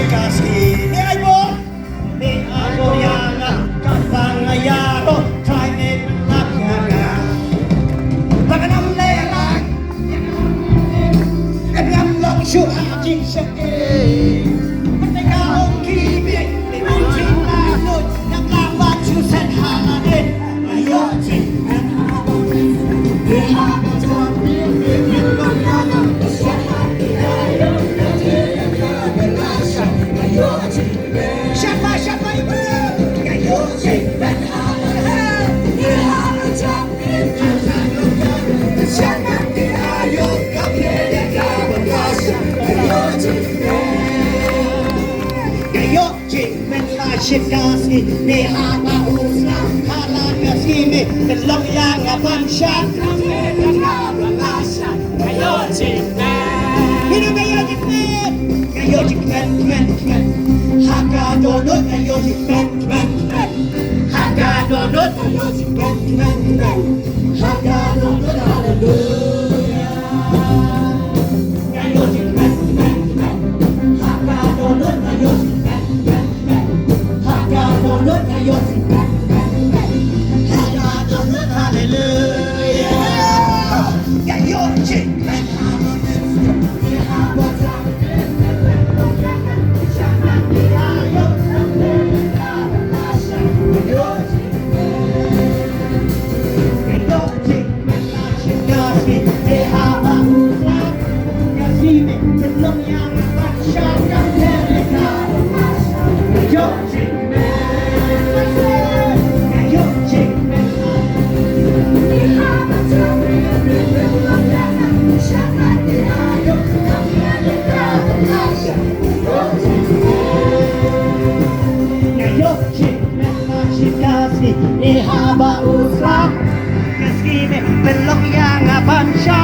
kasi ni Aibo yana kapangayaro try it lakyaga baganam lerak em long shu ajin shake mateka ong kibig ni muntin na nut nang laban chu sen hangane ayo tin Siapa ibu? Kayu cipta Jangan dirayu kami berkasa Kayu cipta syidasi Ni hama usah Halang kasimi Dalam yang abang syak Kayu cipta Hidup kayu cipta Kayu cipta Haka donut kayu cipta Haka donut kayu cipta Haka donut haleluya Kayu cipta Haka donut kayu cipta Haka donut kayu cipta Haka donut haleluya Kayu cipta Ihaba usah Meski belum yang abansya